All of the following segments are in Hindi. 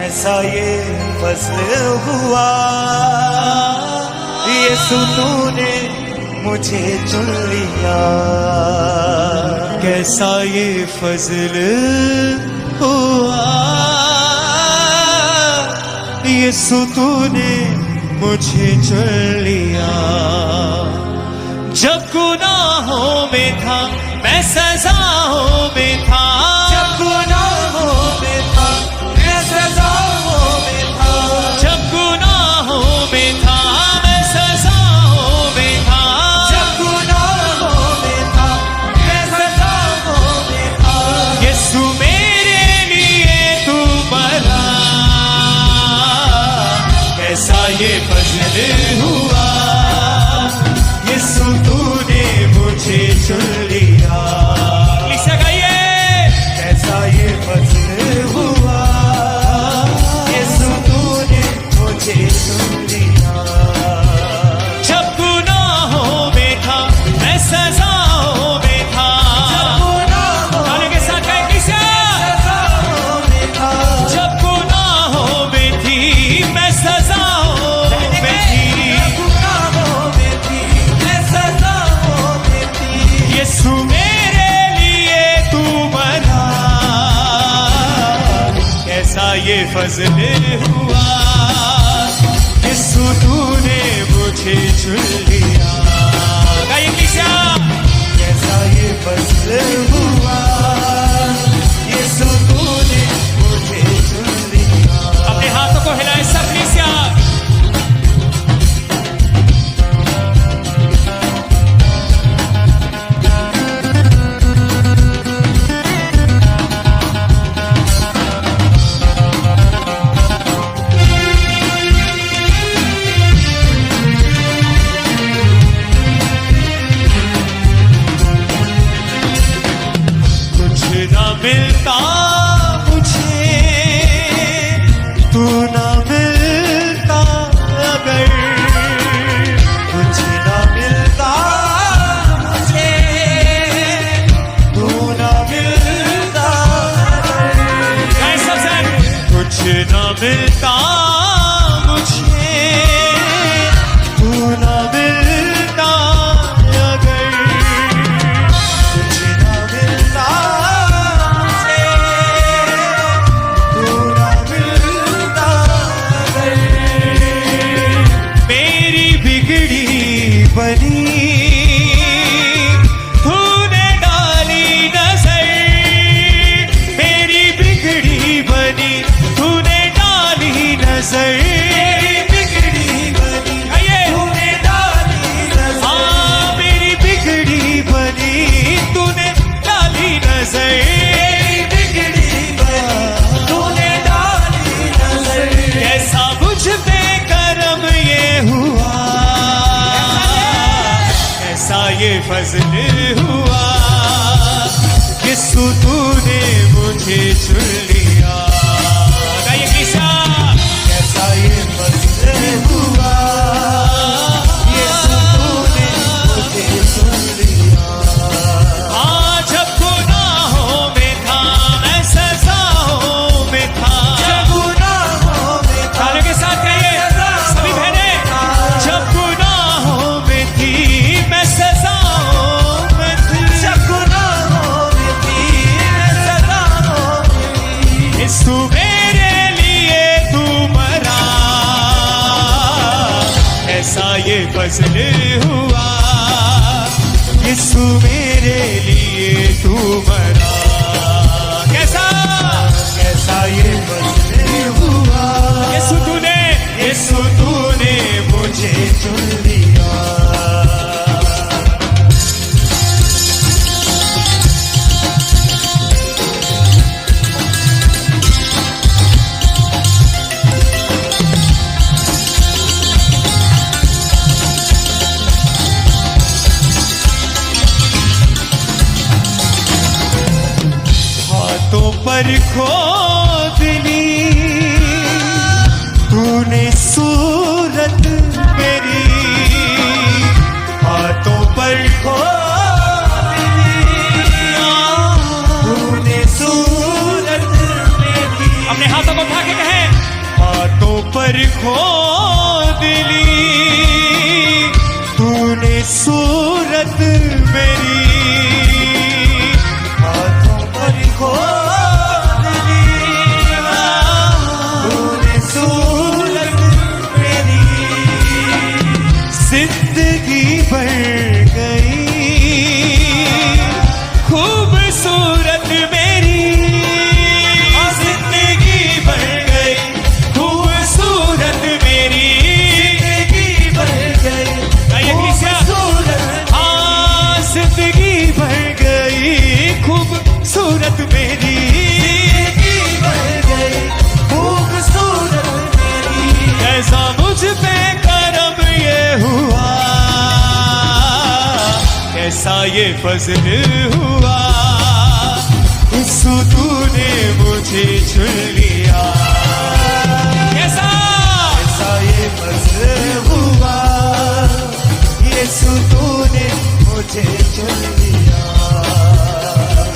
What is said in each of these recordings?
कैसा ये फजल हुआ, यीशु तूने मुझे चुन लिया। कैसा ये फजल हुआ, यीशु तूने मुझे चुन लिया। जब गुनाहों में था मैं सजाओं में था, जब गुनाहों में था मैं सजाओं में था, जब गुनाहों में था मैं सजाओं में था, जब गुनाहों में था मैं सजाओं में था। यीशु मेरे लिए तू मरा, कैसा ये फजल हुआ, यीशु तूने मुझे चुन लिया। कैसा ये फजल हुआ, यीशु तूने मुझे चुन लिया। जब गुनाहों में था मैं सजाओं में था, गाने के साथ सजाओं में था। जब गुनाहों में थी मैं सजाओं में थी, गुनाहों में थी मैं सजाओं में थी। यीशु मेरे लिए तू मरा, कैसा ये फजल हुआ, यीशु तूने मुझे चुन लिया। कैसा ये फजल हुआ, यीशु तूने मुझे चुन लिया। अपने हाथों को हिलाए सब कलीसिया। मिलता मुझे तू ना मिलता, अगर कुछ ना मिलता मुझे तू ना मिलता, कुछ ना मिलता मुझे तू ना मिलता, अगर कुछ ना मिलता बनी तूने डाली नजर, मेरी बिगड़ी बनी तूने डाली नजर, बिगड़ी बनी तूने डाली नजर। हाँ मेरी बिगड़ी बनी तूने डाली नजर, बिगड़ी बनी तूने डाली नजर। कैसा मुझ पे करम ये हुआ, कैसा ये फजल हुआ, यीशु तूने मुझे चुन लिया। कैसा ये फजल हुआ, यीशु तूने मुझे चुन लिया। हाँ जब गुनाहों में था मैं सजाओं में था, जब गुनाहों में था, के साथ कहिए सभी बहनें, जब गुनाहों में थी मैं सजाओं में थी, जब गुनाहों में थी मैं सजाओं में थी। यीशु मेरे लिए तू मरा, ऐसा ये फजल हुआ, यीशु मेरे लिए तू मरा। कैसा कैसा ये फजल हुआ, यीशु तूने मुझे चुन लिया। हाथों पर खोद ली तूने सूरत मेरी, हाथों पर खोद ली तूने सूरत मेरी, जिंदगी बढ़ गई खूबसूरत मेरी, जिंदगी बढ़ गई खूबसूरत मेरी, जिंदगी बढ़ गई खूबसूरत, हाँ जिंदगी बढ़ गई खूबसूरत मेरी, जिंदगी बढ़ गई खूबसूरत मेरी, ऐसा मुझ पे करम ये हुआ, कैसा ये फजल हुआ, यीशु तूने मुझे चुन लिया, कैसा कैसा ये फजल हुआ, यीशु तूने मुझे चुन लिया,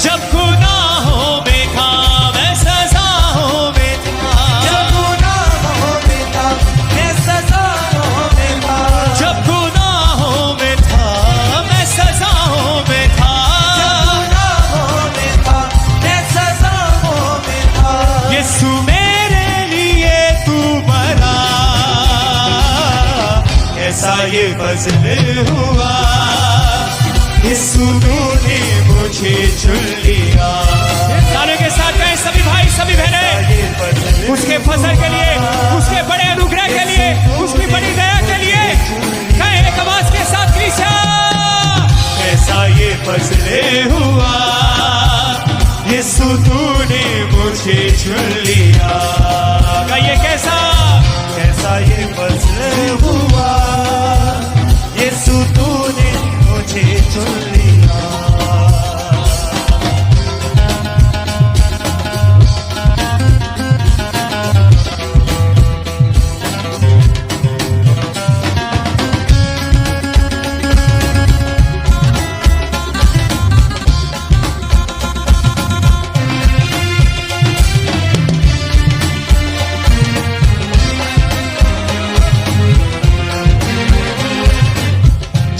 जब गुनाहों में था मैं सजाओं में था, जब गुनाहों में था मैं सजाओं में था, जब गुनाहों में था मैं सजाओं में था, जब गुनाहों में था मैं सजाओं में था, यीशु मेरे लिए तू मरा, कैसा ये फजल हुआ, यीशु तूने मुझे चुन लिया, तालियों के साथ कहें सभी भाई सभी बहनें, उसके फजल के लिए, उसके बड़े अनुग्रह के लिए, उसकी बड़ी दया के लिए कहें एक आवाज के साथ क्रिस्या, कैसा ये फजल हुआ, यीशु तूने मुझे चुन लिया, कहिए कैसा कैसा ये फजल हुआ, यीशु तूने मुझे चुन लिया,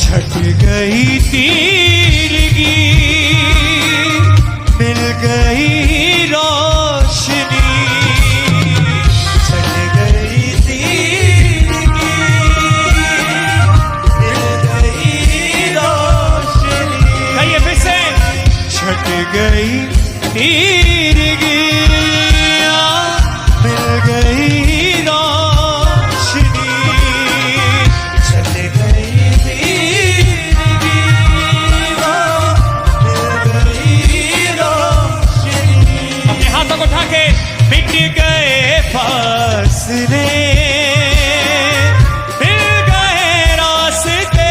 छट गई तीरगी मिल गई रोशनी, छट गई तीरगी मिल गई रोशनी, कहिए फिर से, छट गई तीरगी मिल गई रोशनी, छट गई उठा के मिट गए फासले, मिल गए रास्ते,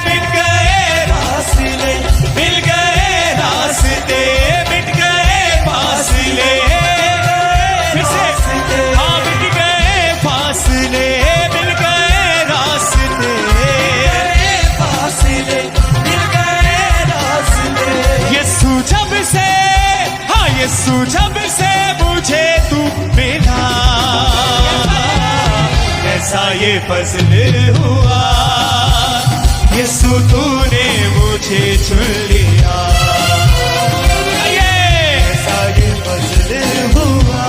मिट गए फासले, मिल गए रास्ते, मिट गए फासले, फिर से हाँ मिट गए फासले, मिल गए रास्ते, फासले मिल गए रास्ते, यीशु जब से यीशु जब से मुझे तू मिला, कैसा ये फजल हुआ, यीशु तूने मुझे चुन लिया, कैसा ये फजल हुआ,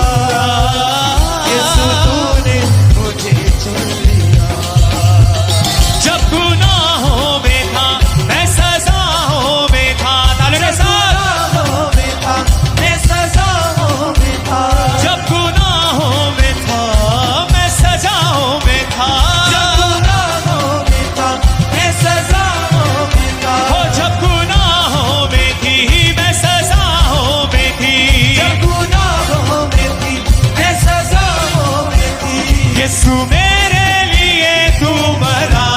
यीशु तूने मुझे चुन लिया, जब गुनाहों में था मैं सजाओं में था, तालियों के साथ, जब गुनाहों में था मैं सजाओं में था, जब गुनाहों में था मैं सजाओं में था, हो जब गुनाहों में थी मैं सजाओं में थी, जब गुनाहों में थी मैं सजाओं में थी, यीशु मेरे लिए तू मरा,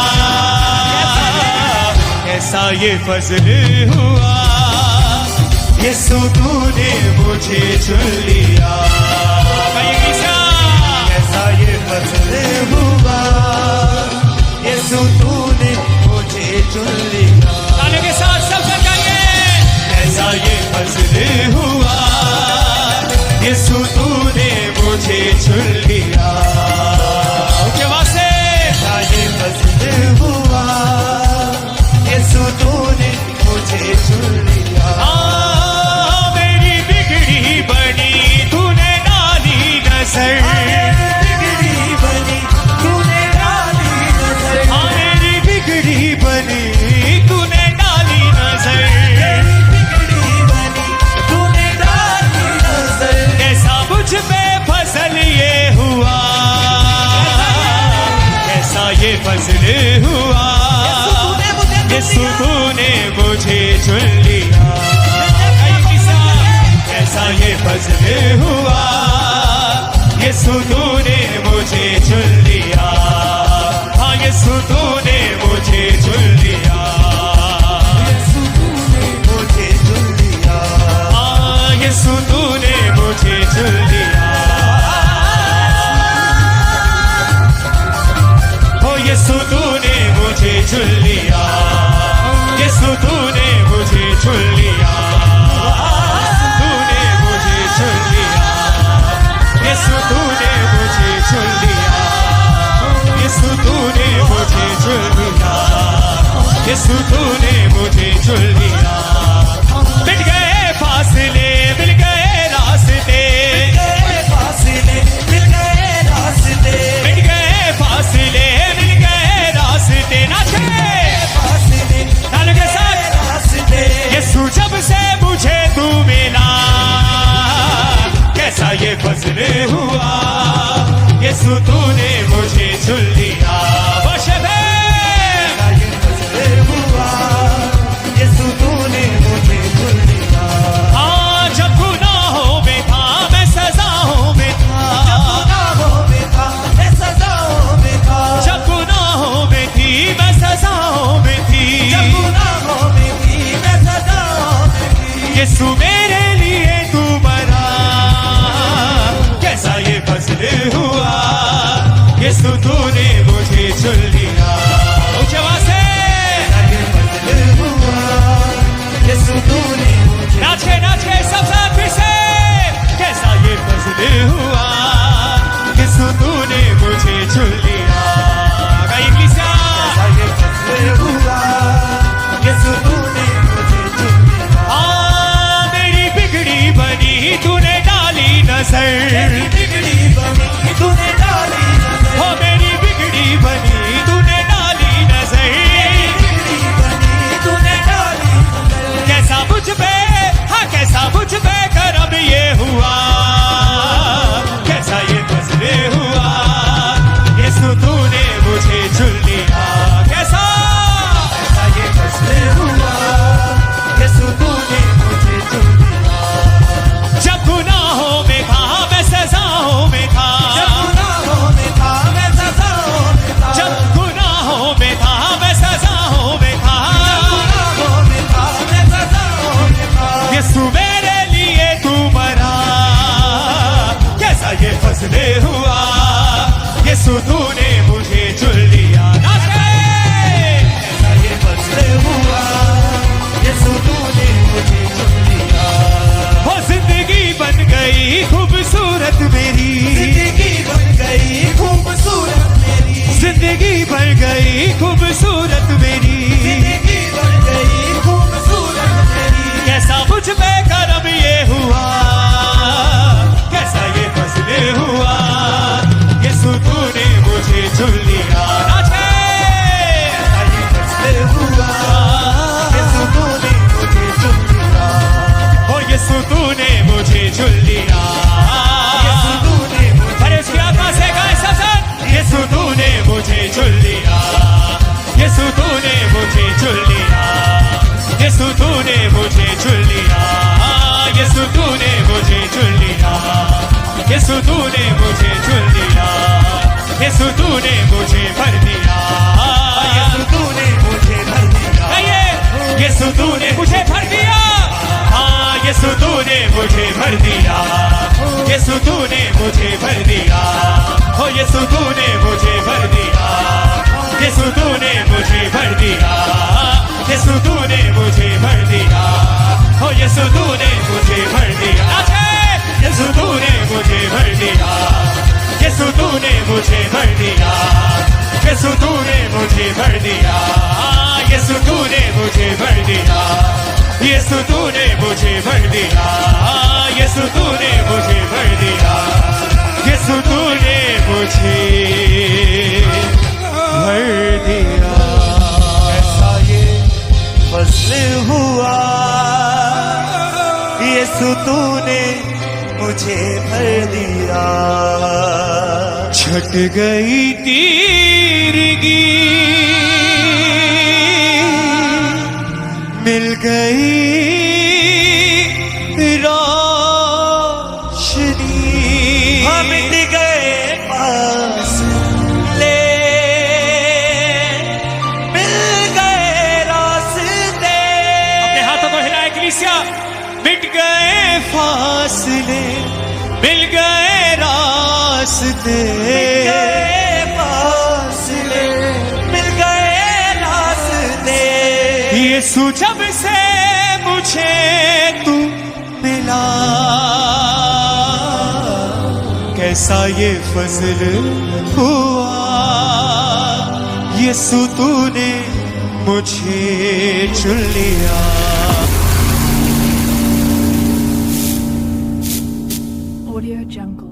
कैसा ये फजल हुआ, यीशु तूने मुझे चुन लिया, कैसा ये फजल हुआ, यीशु तूने मुझे चुन लिया, तालियों के साथ सब कहिए, कैसा ये फजल हुआ, यीशु तूने मुझे चुन लिया। फजल हुआ, यीशु तूने मुझे चुन लिया। कैसा ये फजल हुआ, यीशु तूने मुझे चुन लिया। हाँ यीशु तूने मुझे चुन लिया, यीशु तूने मुझे चुन लिया। हाँ यीशु तूने मुझे चुन लिया। हो यीशु तूने मुझे चुन लिया, यीशु तूने मुझे चुन लिया। तूने मुझे चुन लिया, यीशु तूने मुझे चुन लिया। यीशु तूने मुझे चुन लिया, यीशु तूने मुझे चुन लिया। मिट गए फासले, मिल गए रास्ते, फासले मिल गए रास्ते, मिट गए फासले मिल गए रास्ते। नाचे फासले ताल के साथ रास्ते। यीशु जब से मुझे तू मिला, कैसा ये फजल हुआ, यीशु तूने मुझे चुन लिया। बशबे ये फजल हुआ, यीशु तूने मुझे चुन लिया। हाँ जब गुनाहों में था मैं सजाओं में था, जब गुनाहों में था मैं सजाओं में था, जब गुनाहों में थी मैं सजाओं में थी, जब गुनाहों में थी मैं सजाओं में थी। यीशु मेरे लिए तू मरा, कैसा ये फजल हुआ, यीशु तूने मुझे चुन लिया। ऊंचे आवाज से ये फजल हुआ, यीशु तूने मुझे। नाचे नाचे सब साथ फिर से, कैसा ये फजल हुआ, यीशु तूने मुझे चुन लिया। कैसा ये फजल हुआ, यीशु तूने मुझे चुन लिया। हाँ मेरी बिगड़ी बनी तूने डाली नजर, मेरी बिगड़ी बनी तूने डाली नजर। हो मेरी बिगड़ी बनी तूने डाली नजर, मेरी बिगड़ी बनी तूने डाली नजर। कैसा मुझ पे, हाँ कैसा मुझ पे करम ये हुआ, कैसा ये फजल हुआ, यीशु तूने मुझे चुन लिया। कैसा ये फजल हुआ, यीशु तूने मुझे चुन लिया। जब गुनाहों में था मैं सजाओं में था, जब गुनाहों में था मैं सजाओं में था, जब गुनाहों में था मैं सजाओं में था, जब गुनाहों में था मैं सजाओं में था। यीशु मेरे लिए तू मरा, कैसा ये फजल हुआ, यीशु तूने मुझे चुन लिया। कैसा ये फजल हुआ, यीशु तूने मुझे चुन लिया। हो जिंदगी बन गई खूबसूरत मेरी, जिंदगी बन गई खूबसूरत मेरी, जिंदगी बन गई खूबसूरत मेरी, जिंदगी बन गई खूबसूरत मेरी। कैसा मुझ पे करम ये हुआ, कैसा ये फजल हुआ, यीशु तूने मुझे चुन लिया। कैसा ये फजल हुआ, यीशु तूने मुझे चुन लिया। हो यीशु तूने मुझे चुन लिया, यीशु तूने मुझे। उसकी आत्मा से गाए सब, यीशु तूने मुझे चुन लिया, यीशु तूने मुझे चुन लिया, यीशु तूने मुझे चुन लिया, यीशु तूने मुझे चुन लिया, यीशु तूने मुझे चुन लिया, यीशु तूने मुझे भर दिया, यीशु तूने मुझे भर दिया। यीशु तूने मुझे भर दिया, हाँ यीशु तूने मुझे भर दिया, यीशु तूने मुझे भर दिया। हो यीशु तूने मुझे भर दिया, यीशु तूने मुझे भर दिया, यीशु तूने मुझे भर दिया। हो यीशु तूने मुझे भर दिया, यीशु तूने मुझे भर दिया, यीशु तूने मुझे भर दिया, यीशु तूने मुझे भर दिया, यीशु तूने मुझे भर दिया, यीशु तूने मुझे भर दिया, यीशु तूने मुझे भर दिया, यीशु तूने मुझे भर दिया। ऐसा ये फजल हुआ, यीशु तूने मुझे भर दिया। कट गई तीरगी मिल गई रोशनी हम मिट गए पास ले मिल गए रास्ते अपने हाथों को हिलाए कलीसिया मिट गए फासले मिल गए रास्ते फासले मिल गए रास्ते यीशु जब से मुझे तू मिला कैसा ये फजल हुआ यीशु तूने मुझे चुन लिया Audio Jungle.